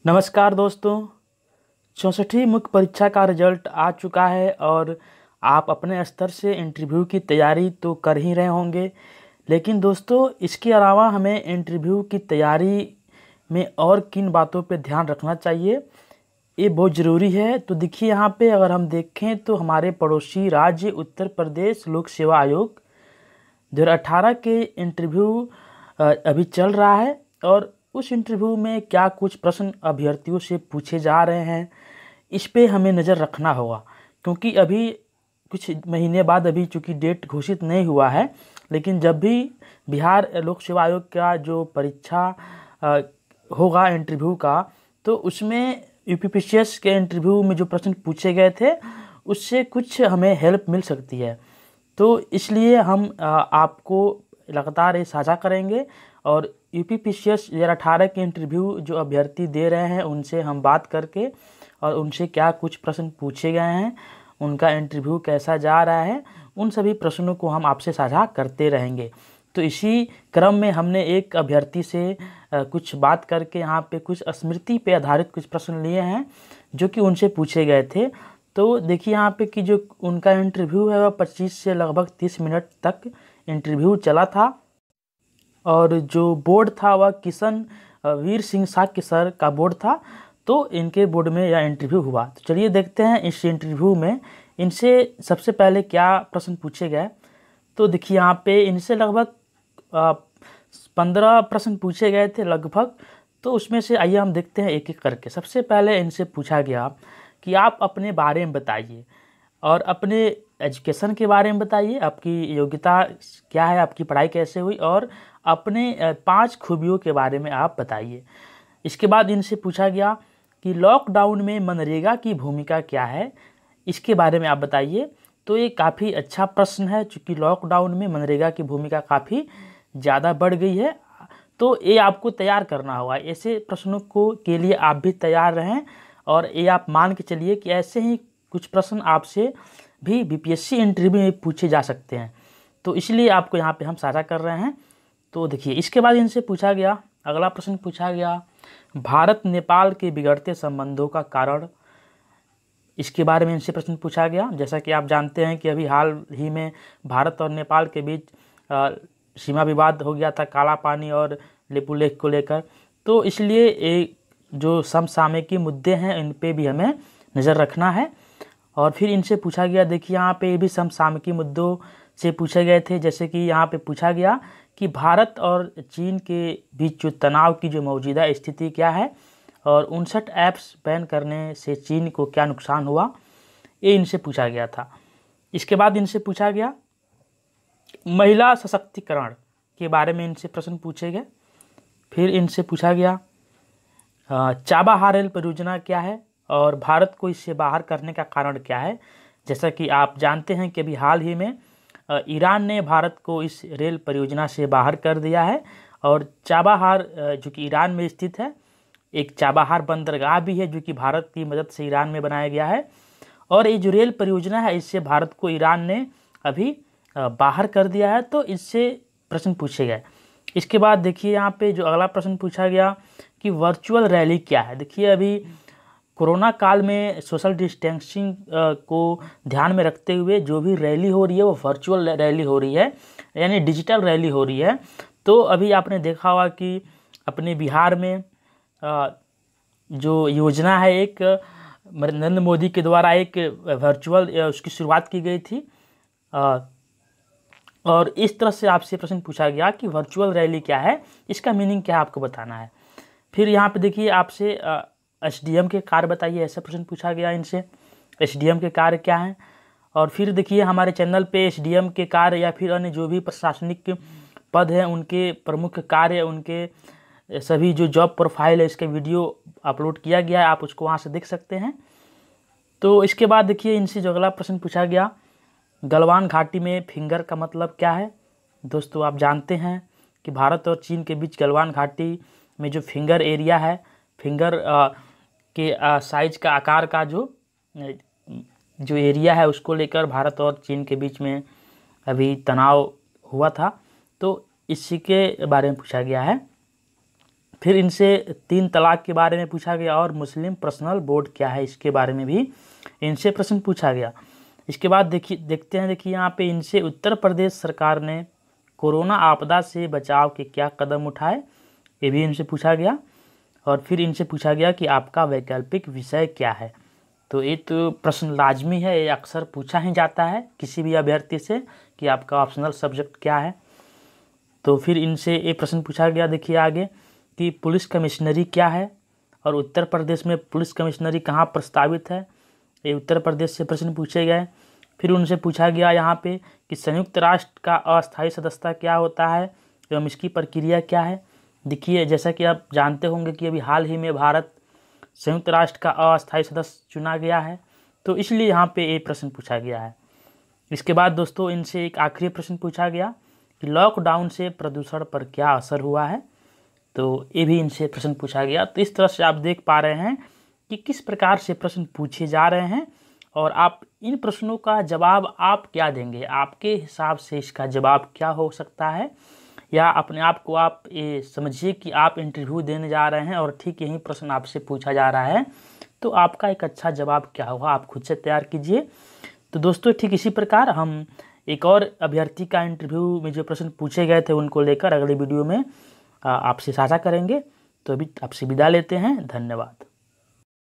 नमस्कार दोस्तों। 64वीं मुख्य परीक्षा का रिजल्ट आ चुका है और आप अपने स्तर से इंटरव्यू की तैयारी तो कर ही रहे होंगे। लेकिन दोस्तों, इसके अलावा हमें इंटरव्यू की तैयारी में और किन बातों पे ध्यान रखना चाहिए, ये बहुत ज़रूरी है। तो देखिए, यहाँ पे अगर हम देखें तो हमारे पड़ोसी राज्य उत्तर प्रदेश लोक सेवा आयोग 2018 के इंटरव्यू अभी चल रहा है और उस इंटरव्यू में क्या कुछ प्रश्न अभ्यर्थियों से पूछे जा रहे हैं, इस पे हमें नज़र रखना होगा। क्योंकि अभी कुछ महीने बाद, अभी चूँकि डेट घोषित नहीं हुआ है, लेकिन जब भी बिहार लोक सेवा आयोग का जो परीक्षा होगा इंटरव्यू का, तो उसमें यूपीपीसीएस के इंटरव्यू में जो प्रश्न पूछे गए थे उससे कुछ हमें हेल्प मिल सकती है। तो इसलिए हम आपको लगातार ये साझा करेंगे और यूपीपीसीएस 2018 के इंटरव्यू जो अभ्यर्थी दे रहे हैं उनसे हम बात करके और उनसे क्या कुछ प्रश्न पूछे गए हैं, उनका इंटरव्यू कैसा जा रहा है, उन सभी प्रश्नों को हम आपसे साझा करते रहेंगे। तो इसी क्रम में हमने एक अभ्यर्थी से कुछ बात करके यहाँ पे कुछ स्मृति पे आधारित कुछ प्रश्न लिए हैं जो कि उनसे पूछे गए थे। तो देखिए यहाँ पे कि जो उनका इंटरव्यू है वह 25 से लगभग 30 मिनट तक इंटरव्यू चला था और जो बोर्ड था वह किशन वीर सिंह साक्य सर का बोर्ड था। तो इनके बोर्ड में यह इंटरव्यू हुआ। तो चलिए देखते हैं इस इंटरव्यू में इनसे सबसे पहले क्या प्रश्न पूछे गए। तो देखिए यहाँ पे इनसे लगभग 15 प्रश्न पूछे गए थे लगभग। तो उसमें से आइए हम देखते हैं एक एक करके। सबसे पहले इनसे पूछा गया कि आप अपने बारे में बताइए और अपने एजुकेशन के बारे में बताइए, आपकी योग्यता क्या है, आपकी पढ़ाई कैसे हुई, और अपने 5 खूबियों के बारे में आप बताइए। इसके बाद इनसे पूछा गया कि लॉकडाउन में मनरेगा की भूमिका क्या है, इसके बारे में आप बताइए। तो ये काफ़ी अच्छा प्रश्न है, चूँकि लॉकडाउन में मनरेगा की भूमिका काफ़ी ज़्यादा बढ़ गई है। तो ये आपको तैयार करना होगा, ऐसे प्रश्नों को के लिए आप भी तैयार रहें और ये आप मान के चलिए कि ऐसे ही कुछ प्रश्न आपसे भी बीपीएससी इंटरव्यू में पूछे जा सकते हैं। तो इसलिए आपको यहाँ पे हम साझा कर रहे हैं। तो देखिए, इसके बाद इनसे पूछा गया, अगला प्रश्न पूछा गया, भारत नेपाल के बिगड़ते संबंधों का कारण, इसके बारे में इनसे प्रश्न पूछा गया। जैसा कि आप जानते हैं कि अभी हाल ही में भारत और नेपाल के बीच सीमा विवाद हो गया था काला पानी और लेपू लेक को लेकर। तो इसलिए एक जो समसामयिक मुद्दे हैं इन पे भी हमें नज़र रखना है। और फिर इनसे पूछा गया, देखिए यहाँ पे भी समसामयिक मुद्दों से पूछे गए थे। जैसे कि यहाँ पे पूछा गया कि भारत और चीन के बीच जो तनाव की जो मौजूदा स्थिति क्या है और 59 ऐप्स बैन करने से चीन को क्या नुकसान हुआ, ये इनसे पूछा गया था। इसके बाद इनसे पूछा गया महिला सशक्तिकरण के बारे में इनसे प्रश्न पूछे गए। फिर इनसे पूछा गया चाबाहार रेल परियोजना क्या है और भारत को इससे बाहर करने का कारण क्या है। जैसा कि आप जानते हैं कि अभी हाल ही में ईरान ने भारत को इस रेल परियोजना से बाहर कर दिया है और चाबाहार जो कि ईरान में स्थित है, एक चाबाहार बंदरगाह भी है जो कि भारत की मदद से ईरान में बनाया गया है। और ये जो रेल परियोजना है इससे भारत को ईरान ने अभी बाहर कर दिया है। तो इससे प्रश्न पूछे गए। इसके बाद देखिए यहाँ पे जो अगला प्रश्न पूछा गया कि वर्चुअल रैली क्या है। देखिए, अभी कोरोना काल में सोशल डिस्टेंसिंग को ध्यान में रखते हुए जो भी रैली हो रही है वो वर्चुअल रैली हो रही है, यानी डिजिटल रैली हो रही है। तो अभी आपने देखा होगा कि अपने बिहार में जो योजना है, एक नरेंद्र मोदी के द्वारा एक वर्चुअल उसकी शुरुआत की गई थी। और इस तरह से आपसे प्रश्न पूछा गया कि वर्चुअल रैली क्या है, इसका मीनिंग क्या है, आपको बताना है। फिर यहाँ पे देखिए आपसे एसडीएम के कार्य बताइए, ऐसा प्रश्न पूछा गया इनसे, एसडीएम के कार्य क्या हैं। और फिर देखिए हमारे चैनल पे एसडीएम के कार्य या फिर अन्य जो भी प्रशासनिक पद हैं उनके प्रमुख कार्य, उनके सभी जो जॉब प्रोफाइल है, इसके वीडियो अपलोड किया गया है, आप उसको वहाँ से देख सकते हैं। तो इसके बाद देखिए इनसे जो अगला प्रश्न पूछा गया, गलवान घाटी में फिंगर का मतलब क्या है। दोस्तों, आप जानते हैं कि भारत और चीन के बीच गलवान घाटी में जो फिंगर एरिया है, फिंगर के साइज का आकार का जो एरिया है उसको लेकर भारत और चीन के बीच में अभी तनाव हुआ था। तो इसी के बारे में पूछा गया है। फिर इनसे 3 तलाक के बारे में पूछा गया और मुस्लिम पर्सनल बोर्ड क्या है इसके बारे में भी इनसे प्रश्न पूछा गया। इसके बाद देखिए यहाँ पे इनसे उत्तर प्रदेश सरकार ने कोरोना आपदा से बचाव के क्या कदम उठाए, ये भी इनसे पूछा गया। और फिर इनसे पूछा गया कि आपका वैकल्पिक विषय क्या है। तो ये तो प्रश्न लाजमी है, ये अक्सर पूछा ही जाता है किसी भी अभ्यर्थी से कि आपका ऑप्शनल सब्जेक्ट क्या है। तो फिर इनसे ये प्रश्न पूछा गया, देखिए आगे, कि पुलिस कमिश्नरी क्या है और उत्तर प्रदेश में पुलिस कमिश्नरी कहाँ प्रस्तावित है, ये उत्तर प्रदेश से प्रश्न पूछे गए। फिर उनसे पूछा गया यहाँ पे कि संयुक्त राष्ट्र का अस्थायी सदस्यता क्या होता है एवं इसकी प्रक्रिया क्या है। देखिए जैसा कि आप जानते होंगे कि अभी हाल ही में भारत संयुक्त राष्ट्र का अस्थायी सदस्य चुना गया है, तो इसलिए यहाँ पे ये प्रश्न पूछा गया है। इसके बाद दोस्तों इनसे एक आखिरी प्रश्न पूछा गया कि लॉकडाउन से प्रदूषण पर क्या असर हुआ है, तो ये भी इनसे प्रश्न पूछा गया। तो इस तरह से आप देख पा रहे हैं कि किस प्रकार से प्रश्न पूछे जा रहे हैं और आप इन प्रश्नों का जवाब आप क्या देंगे, आपके हिसाब से इसका जवाब क्या हो सकता है, या अपने आप को आप ये समझिए कि आप इंटरव्यू देने जा रहे हैं और ठीक यही प्रश्न आपसे पूछा जा रहा है, तो आपका एक अच्छा जवाब क्या होगा आप खुद से तैयार कीजिए। तो दोस्तों ठीक इसी प्रकार हम एक और अभ्यर्थी का इंटरव्यू में जो प्रश्न पूछे गए थे उनको लेकर अगले वीडियो में आपसे साझा करेंगे। तो अभी आपसे विदा लेते हैं, धन्यवाद।